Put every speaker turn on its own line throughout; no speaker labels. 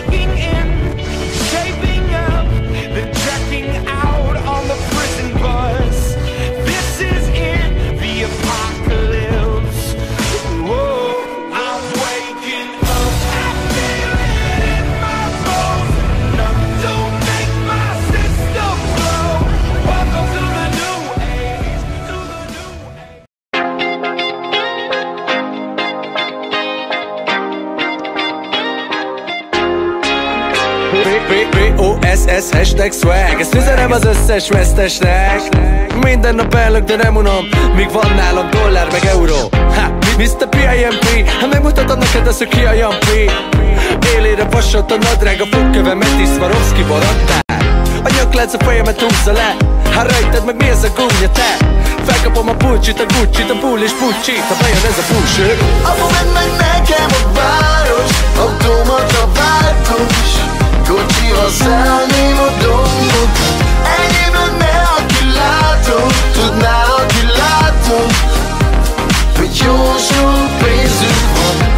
checking in, shaping up, then checking out on the prison bus. This is it, the apocalypse. Whoa, I'm waking up, I feel it in my bones. Nothing to make my system blow. Welcome to the new age, to the new age.
B-O-S-S hashtag swag. Ezt üzenem az összes vesztesnek. Minden nap ellök, de nem unom, míg van nálam dollár meg euró. Ha, Mr. P.I.M.P. Ha megmutatom neked azt, hogy ki a Jampi. Élére vasott a nadrág, a fogköve, Meti Swarovski-ból adtál. A nyaklánc a fejemet húzza le. Ha rajtad meg mi ez a gumja, te? Felkapom a pulcsit, a Gucci-t, a bull és Pucci-t, ha bejön ez a bullshit.
Apu, vedd meg nekem a város, automata váltós. Kocsival szállném a dombokat, enyém lenne, aki látom. Tudná, aki látom, hogy jó sok pénzünk van.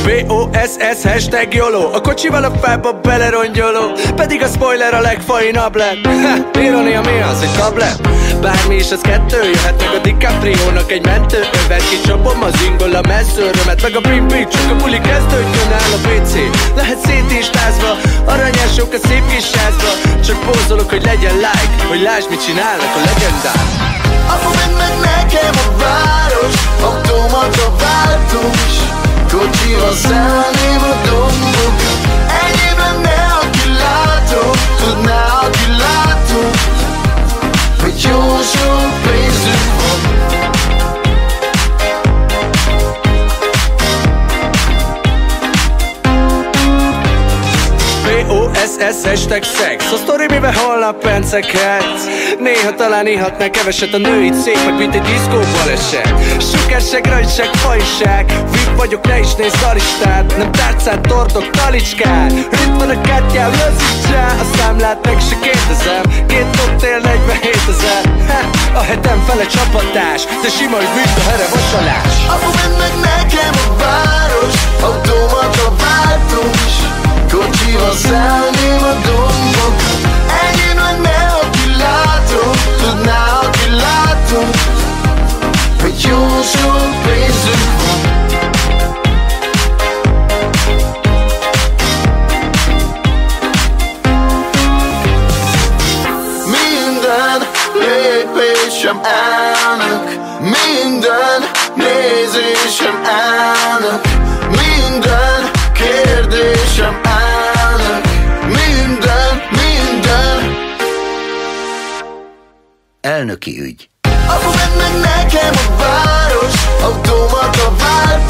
B-O-S-S hashtag YOLO. A kocsival a fába belerongyoló, pedig a spoiler a legfainabb lett. Ha, ironia mi az, egy tablet? Bármi is az kettő, jöhet meg a DiCaprio-nak egy mentőövet. Kicsapom az ingol a messzőrömet, meg a pimpi, csak a buli kezdődjön áll a PC. Lehet szétistázva, aranyások a szép kis házba. Csak pózolok, hogy legyen like, hogy lásd mit csinálnak a legendák.
Apu, vedd meg nekem a város, automata váltós. Kocsival szállném a dombokat, enyém lenne, aki látom. Tudná, aki látom, hogy jó sok pénzünk van.
B-O-S-S hashtag szex. A sztori, mivel holnap pencekhetsz. Néha talán ihatnál keveset, a nő itt szép, meg mint egy diszkóból esek. Sukásság, rajtság, fajság. VIP vagyok, ne is nézz a listát. Nem tárcát, tortok, talicskát. Itt van a kártyám, löszítsál. A számlát meg se kérdezem. 2 koktél, 47 000. A hetem fele csapatás, de sima, hogy mint a here vasalás.
Apu, vedd meg nekem a város, automata váltós. Kocsival szállném a dombokat, enyém lenne, aki látom. Tudná, aki látom, hogy jó sok pénzünk van. Minden lépésem állnak, minden nézésem állnak, minden kérdésem állnak, minden.
Elnöki ügy.
Apu, vedd meg nekem a város, automata váltós.